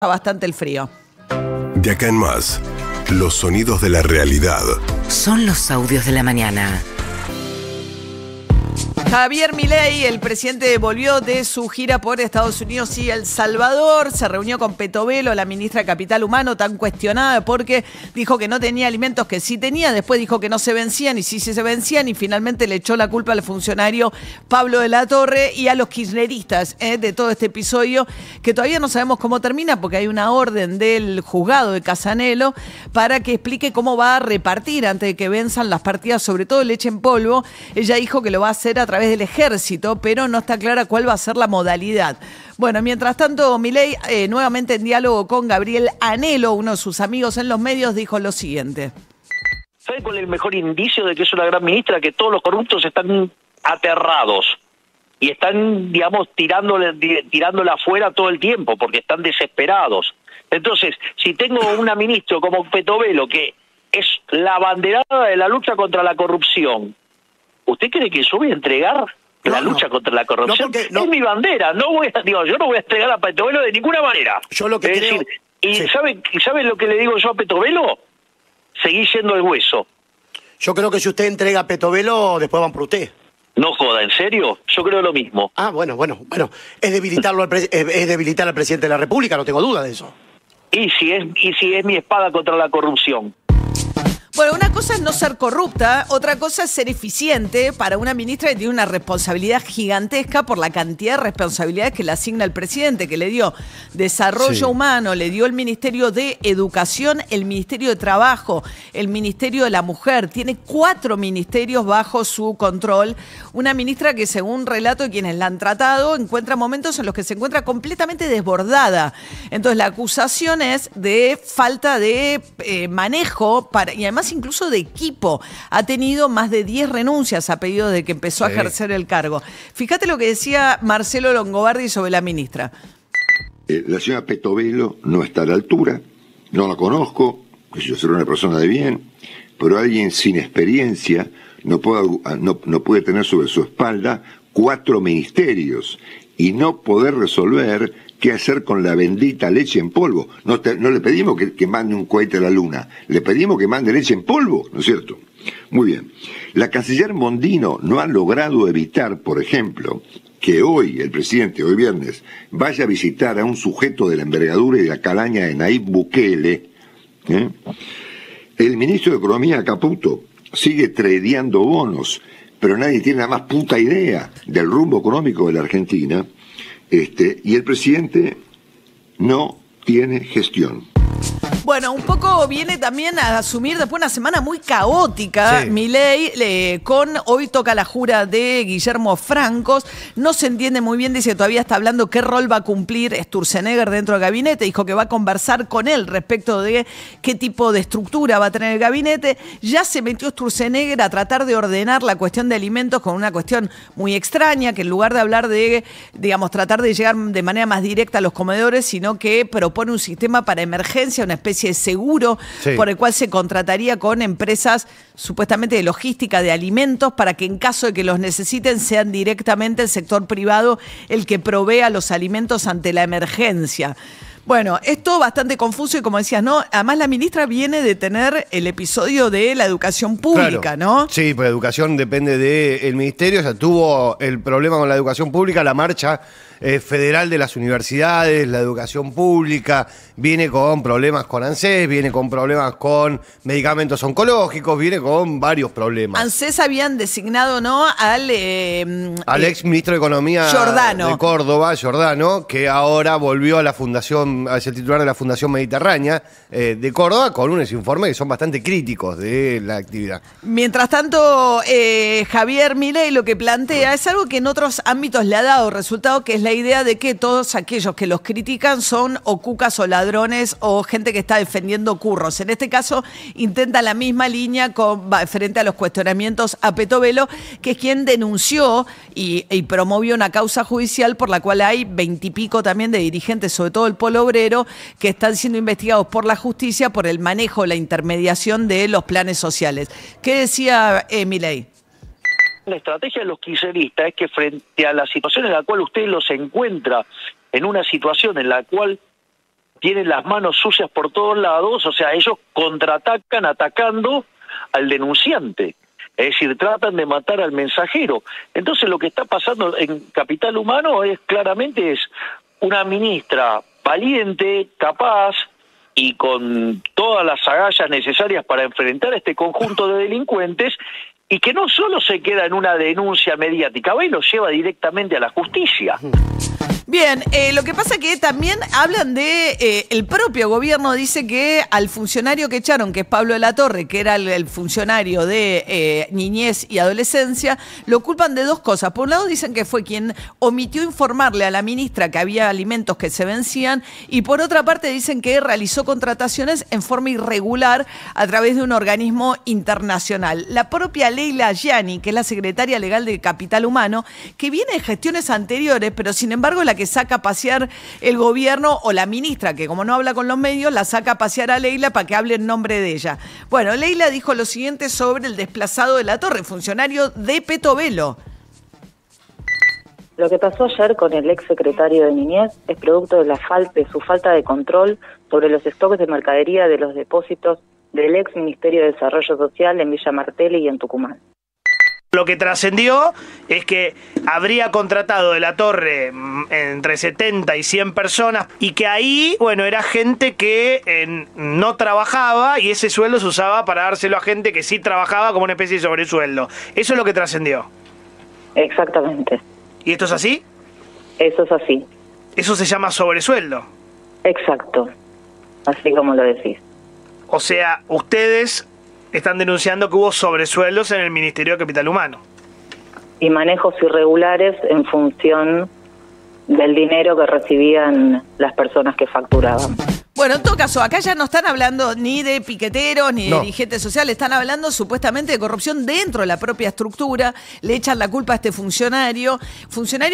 bastante el frío. De acá en más, los sonidos de la realidad. Son los audios de la mañana. Javier Milei, el presidente, volvió de su gira por Estados Unidos y El Salvador. Se reunió con Petovelo, la ministra de Capital Humano, tan cuestionada porque dijo que no tenía alimentos que sí tenía. Después dijo que no se vencían y sí se vencían. Y finalmente le echó la culpa al funcionario Pablo de la Torre y a los kirchneristas de todo este episodio, que todavía no sabemos cómo termina porque hay una orden del juzgado de Casanelo para que explique cómo va a repartir antes de que venzan las partidas, sobre todo leche en polvo. Ella dijo que lo va a hacer a través del ejército, pero no está clara cuál va a ser la modalidad. Bueno, mientras tanto, Milei, nuevamente en diálogo con Gabriel Anelo, uno de sus amigos en los medios, dijo lo siguiente. ¿Sabe cuál es el mejor indicio de que es una gran ministra? Que todos los corruptos están aterrados y están, digamos, tirándola afuera todo el tiempo porque están desesperados. Entonces, si tengo una ministra como Petovelo, que es la abanderada de la lucha contra la corrupción, ¿usted cree que yo voy a entregar la lucha contra la corrupción? No, es mi bandera, yo no voy a entregar a Petovelo de ninguna manera. Yo lo que creo... decir, ¿y sí. ¿sabe lo que le digo yo a Petovelo? Seguí yendo al hueso. Yo creo que si usted entrega a Petovelo, después van por usted. No joda, ¿en serio? Yo creo lo mismo. Ah, bueno. Es debilitarlo es debilitar al presidente de la República, no tengo duda de eso. Y si es mi espada contra la corrupción. Bueno, una cosa es no ser corrupta, otra cosa es ser eficiente para una ministra que tiene una responsabilidad gigantesca por la cantidad de responsabilidades que le asigna el presidente, que le dio desarrollo humano, le dio el Ministerio de Educación, el Ministerio de Trabajo, el Ministerio de la Mujer. Tiene 4 ministerios bajo su control. Una ministra que, según relato de quienes la han tratado, encuentra momentos en los que se encuentra completamente desbordada. Entonces, la acusación es de falta de manejo y además incluso de equipo. Ha tenido más de 10 renuncias a pedido de que empezó a ejercer el cargo. Fíjate lo que decía Marcelo Longobardi sobre la ministra. La señora Petovelo no está a la altura, no la conozco, que yo soy una persona de bien, pero alguien sin experiencia no puede tener sobre su espalda 4 ministerios y no poder resolver qué hacer con la bendita leche en polvo. No le pedimos que mande un cohete a la luna, le pedimos que mande leche en polvo, ¿no es cierto? Muy bien. La canciller Mondino no ha logrado evitar, por ejemplo, que hoy, el presidente, hoy viernes, vaya a visitar a un sujeto de la envergadura y de la calaña de Nayib Bukele. El ministro de Economía, Caputo, sigue tradeando bonos, pero nadie tiene la más puta idea del rumbo económico de la Argentina. Y el presidente no tiene gestión. Bueno, un poco viene también a asumir después una semana muy caótica, sí. Milei, hoy toca la jura de Guillermo Francos, no se entiende muy bien, dice que todavía está hablando qué rol va a cumplir Sturzenegger dentro del gabinete, dijo que va a conversar con él respecto de qué tipo de estructura va a tener el gabinete. Ya se metió Sturzenegger a tratar de ordenar la cuestión de alimentos con una cuestión muy extraña, que en lugar de hablar de, digamos, tratar de llegar de manera más directa a los comedores, sino que propone un sistema para emergencia, una especie de seguro por el cual se contrataría con empresas supuestamente de logística de alimentos para que en caso de que los necesiten sean directamente el sector privado el que provea los alimentos ante la emergencia. Bueno, esto bastante confuso y como decías, ¿no? Además la ministra viene de tener el episodio de la educación pública, claro, ¿no? Sí, pues educación depende del ministerio, ya tuvo el problema con la educación pública, la marcha federal de las universidades, la educación pública, viene con problemas con ANSES, viene con problemas con medicamentos oncológicos, viene con varios problemas. ANSES habían designado, ¿no? Al ex ministro de Economía de Córdoba, Giordano, que ahora volvió a la fundación, a ser titular de la Fundación Mediterránea de Córdoba, con unos informes que son bastante críticos de la actividad. Mientras tanto, Javier Milei lo que plantea es algo que en otros ámbitos le ha dado resultado, que es la idea de que todos aquellos que los critican son o cucas o ladrones o gente que está defendiendo curros. En este caso, intenta la misma línea frente a los cuestionamientos a Petovelo, que es quien denunció y promovió una causa judicial por la cual hay 20 y pico también de dirigentes, sobre todo el polo obrero, que están siendo investigados por la justicia por el manejo, la intermediación de los planes sociales. ¿Qué decía Milei? La estrategia de los kirchneristas es que frente a la situación en la cual usted los encuentra en una situación en la cual tienen las manos sucias por todos lados, o sea, ellos contraatacan atacando al denunciante. Es decir, tratan de matar al mensajero. Entonces lo que está pasando en Capital Humano es claramente una ministra valiente, capaz y con todas las agallas necesarias para enfrentar a este conjunto de delincuentes, y que no solo se queda en una denuncia mediática, va y lo lleva directamente a la justicia. Bien, lo que pasa que también hablan de el propio gobierno, dice que al funcionario que echaron, que es Pablo de la Torre, que era el funcionario de niñez y adolescencia, lo culpan de dos cosas. Por un lado dicen que fue quien omitió informarle a la ministra que había alimentos que se vencían, y por otra parte dicen que realizó contrataciones en forma irregular a través de un organismo internacional. La propia Leila Gianni, que es la secretaria legal de Capital Humano, que viene de gestiones anteriores, pero sin embargo la que saca a pasear el gobierno, o la ministra, que como no habla con los medios, la saca a pasear a Leila para que hable en nombre de ella. Bueno, Leila dijo lo siguiente sobre el desplazado de la Torre, funcionario de Petovelo. Lo que pasó ayer con el ex secretario de Niñez es producto de su falta de control sobre los stocks de mercadería de los depósitos del ex Ministerio de Desarrollo Social en Villa Martelli y en Tucumán. Lo que trascendió es que habría contratado de la Torre entre 70 y 100 personas, y que ahí, bueno, era gente que no trabajaba, y ese sueldo se usaba para dárselo a gente que sí trabajaba como una especie de sobresueldo. Eso es lo que trascendió. Exactamente. ¿Y esto es así? Eso es así. Eso se llama sobresueldo. Exacto. Así como lo decís. O sea, ustedes están denunciando que hubo sobresueldos en el Ministerio de Capital Humano. Y manejos irregulares en función del dinero que recibían las personas que facturaban. Bueno, en todo caso, acá ya no están hablando ni de piqueteros ni de dirigentes sociales, están hablando supuestamente de corrupción dentro de la propia estructura. Le echan la culpa a este funcionario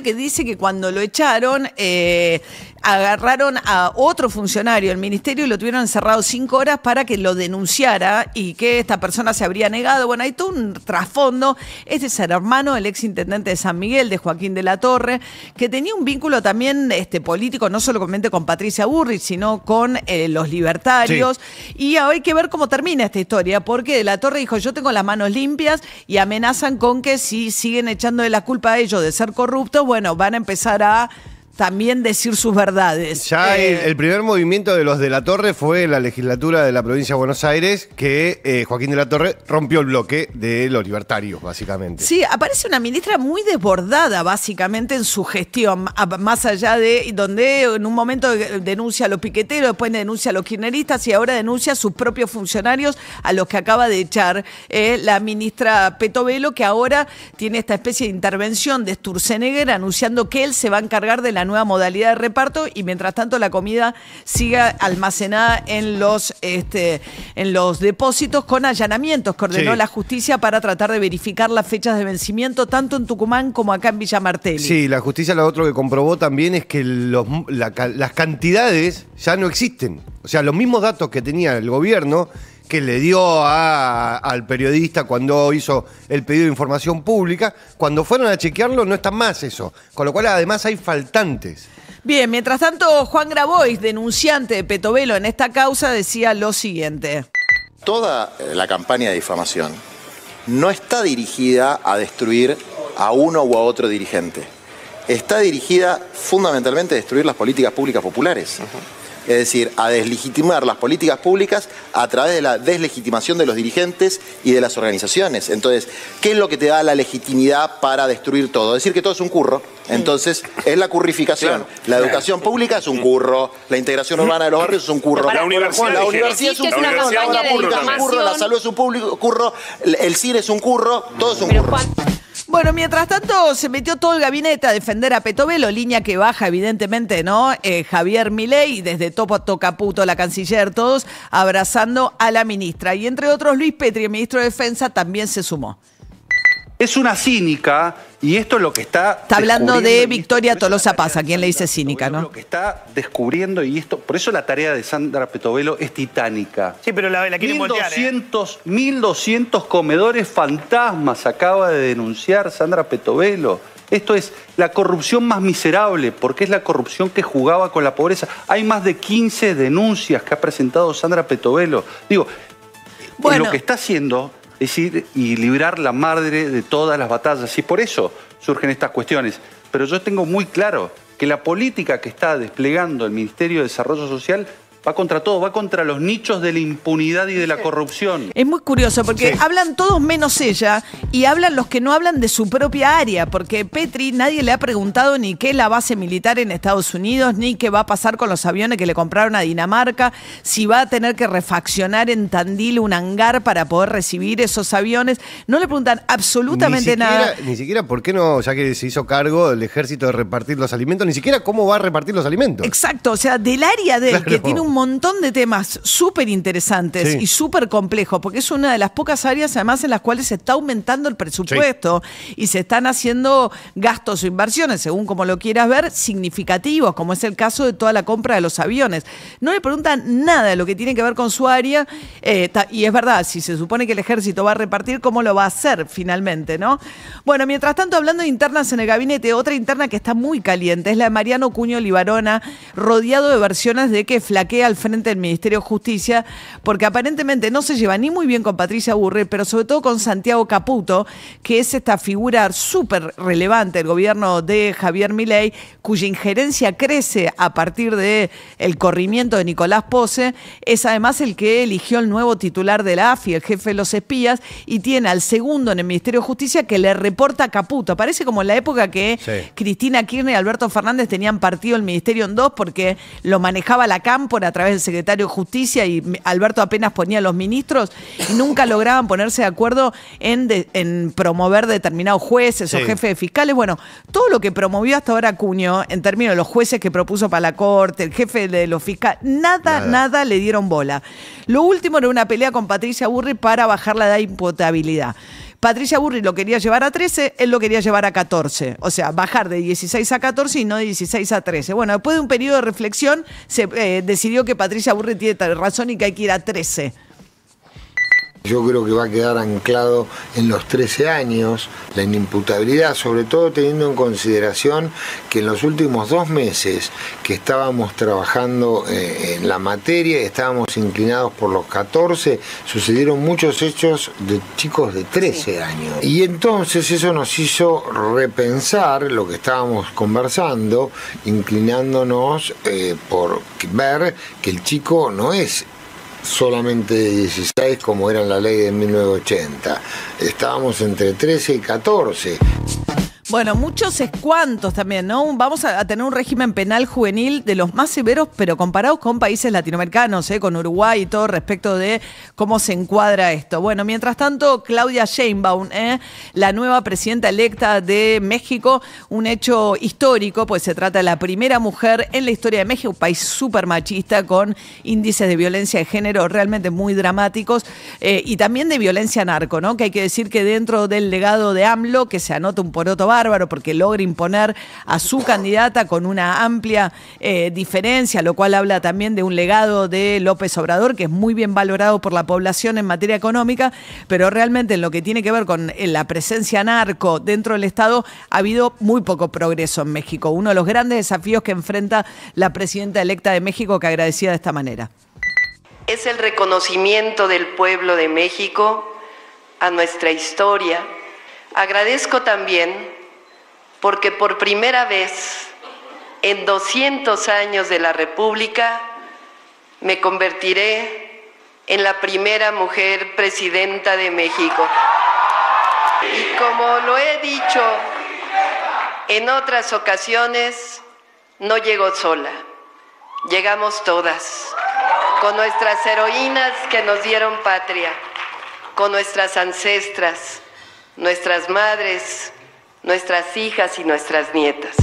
que dice que cuando lo echaron, agarraron a otro funcionario del ministerio y lo tuvieron encerrado 5 horas para que lo denunciara, y que esta persona se habría negado. Bueno, hay todo un trasfondo. Este es el hermano del ex intendente de San Miguel, de Joaquín de la Torre, que tenía un vínculo también político, no solamente con Patricia Bullrich, sino con los libertarios. Sí. Y ahora hay que ver cómo termina esta historia, porque de la Torre dijo: yo tengo las manos limpias, y amenazan con que si siguen echándole la culpa a ellos de ser corruptos, bueno, van a empezar a también decir sus verdades. Ya el primer movimiento de los de la Torre fue en la legislatura de la provincia de Buenos Aires, que Joaquín de la Torre rompió el bloque de los libertarios, básicamente. Sí, aparece una ministra muy desbordada, básicamente, en su gestión, más allá de donde en un momento denuncia a los piqueteros, después denuncia a los kirchneristas, y ahora denuncia a sus propios funcionarios, a los que acaba de echar la ministra Petovelo, que ahora tiene esta especie de intervención de Sturzenegger anunciando que él se va a encargar de la nueva modalidad de reparto, y mientras tanto la comida siga almacenada en los depósitos, con allanamientos que ordenó la justicia para tratar de verificar las fechas de vencimiento tanto en Tucumán como acá en Villa Martelli. Sí, la justicia lo otro que comprobó también es que las cantidades ya no existen. O sea, los mismos datos que tenía el gobierno, que le dio al periodista cuando hizo el pedido de información pública, cuando fueron a chequearlo no están más eso. Con lo cual además hay faltantes. Bien, mientras tanto, Juan Grabois, denunciante de Petovelo en esta causa, decía lo siguiente. Toda la campaña de difamación no está dirigida a destruir a uno u a otro dirigente. Está dirigida fundamentalmente a destruir las políticas públicas populares. Es decir, a deslegitimar las políticas públicas a través de la deslegitimación de los dirigentes y de las organizaciones. Entonces, ¿qué es lo que te da la legitimidad para destruir todo? Decir que todo es un curro. Entonces, es la currificación. Claro. La educación pública es un curro, la integración urbana de los barrios es un curro. La universidad es un curro, la obra pública es un curro, la salud es un curro, el cine es un curro, todo es un curro. Bueno, mientras tanto se metió todo el gabinete a defender a Petovelo, línea que baja evidentemente, ¿no? Javier Milei, desde Topo Caputo, la canciller, todos abrazando a la ministra. Y entre otros, Luis Petri, el ministro de Defensa, también se sumó. Es una cínica, y esto es lo que está hablando de Victoria Tolosa Paz, a quien le dice cínica, ¿no? Lo que está descubriendo, y esto, por eso la tarea de Sandra Petovelo es titánica. Sí, pero la quieren voltear, 1.200 comedores fantasmas acaba de denunciar Sandra Petovelo. Esto es la corrupción más miserable, porque es la corrupción que jugaba con la pobreza. Hay más de 15 denuncias que ha presentado Sandra Petovelo. Digo, lo que está haciendo es ir y librar la madre de todas las batallas. Y por eso surgen estas cuestiones. Pero yo tengo muy claro que la política que está desplegando el Ministerio de Desarrollo Social va contra todo, va contra los nichos de la impunidad y de la corrupción. Es muy curioso porque hablan todos menos ella y hablan los que no hablan de su propia área, porque Petri nadie le ha preguntado ni qué es la base militar en Estados Unidos, ni qué va a pasar con los aviones que le compraron a Dinamarca, si va a tener que refaccionar en Tandil un hangar para poder recibir esos aviones. No le preguntan absolutamente nada. Ni siquiera por qué no, ya que se hizo cargo del ejército de repartir los alimentos, ni siquiera cómo va a repartir los alimentos. Exacto, o sea, del área de él, que tiene un montón de temas súper interesantes y súper complejos, porque es una de las pocas áreas además en las cuales se está aumentando el presupuesto y se están haciendo gastos o inversiones, según como lo quieras ver, significativos, como es el caso de toda la compra de los aviones. No le preguntan nada de lo que tiene que ver con su área, y es verdad, si se supone que el ejército va a repartir, ¿cómo lo va a hacer finalmente, no? Bueno, mientras tanto, hablando de internas en el gabinete, otra interna que está muy caliente es la de Mariano Cuño Libarona, rodeado de versiones de que flaquea al frente del Ministerio de Justicia, porque aparentemente no se lleva ni muy bien con Patricia Burrich, pero sobre todo con Santiago Caputo, que es esta figura súper relevante del gobierno de Javier Milei, cuya injerencia crece a partir del corrimiento de Nicolás Pose. Es además el que eligió el nuevo titular de la AFI, el jefe de los espías, y tiene al segundo en el Ministerio de Justicia que le reporta a Caputo. Parece como en la época que Cristina Kirchner y Alberto Fernández tenían partido el ministerio en dos porque lo manejaba la Cámpora a través del secretario de Justicia y Alberto apenas ponía a los ministros y nunca lograban ponerse de acuerdo en promover determinados jueces o jefes de fiscales. Bueno, todo lo que promovió hasta ahora Cuño, en términos de los jueces que propuso para la Corte, el jefe de los fiscales, nada le dieron bola. Lo último era una pelea con Patricia Burrich para bajar la edad de imputabilidad. Patricia Burrich lo quería llevar a 13, él lo quería llevar a 14. O sea, bajar de 16 a 14 y no de 16 a 13. Bueno, después de un periodo de reflexión, se decidió que Patricia Burrich tiene razón y que hay que ir a 13. Yo creo que va a quedar anclado en los 13 años la inimputabilidad, sobre todo teniendo en consideración que en los últimos 2 meses que estábamos trabajando en la materia, estábamos inclinados por los 14, sucedieron muchos hechos de chicos de 13 años. Y entonces eso nos hizo repensar lo que estábamos conversando, inclinándonos por ver que el chico no es solamente de 16 como era en la ley de 1980. Estábamos entre 13 y 14. Bueno, muchos escuantos también, ¿no? Vamos a tener un régimen penal juvenil de los más severos, pero comparados con países latinoamericanos, con Uruguay y todo respecto de cómo se encuadra esto. Bueno, mientras tanto, Claudia Sheinbaum, la nueva presidenta electa de México, un hecho histórico, pues se trata de la primera mujer en la historia de México, un país súper machista con índices de violencia de género realmente muy dramáticos y también de violencia narco, ¿no? Que hay que decir que dentro del legado de AMLO, que se anota un poroto bárbaro, porque logra imponer a su candidata con una amplia diferencia, lo cual habla también de un legado de López Obrador, que es muy bien valorado por la población en materia económica, pero realmente en lo que tiene que ver con la presencia narco dentro del Estado ha habido muy poco progreso en México. Uno de los grandes desafíos que enfrenta la presidenta electa de México, que agradecía de esta manera. Es el reconocimiento del pueblo de México a nuestra historia. Agradezco también porque por primera vez en 200 años de la República me convertiré en la primera mujer presidenta de México. Y como lo he dicho en otras ocasiones, no llego sola, llegamos todas, con nuestras heroínas que nos dieron patria, con nuestras ancestras, nuestras madres, nuestras hijas y nuestras nietas.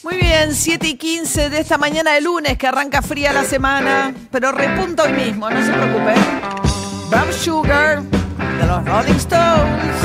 Muy bien, 7:15 de esta mañana de lunes, que arranca fría la semana, pero repunta hoy mismo, no se preocupen. Brown Sugar, de los Rolling Stones.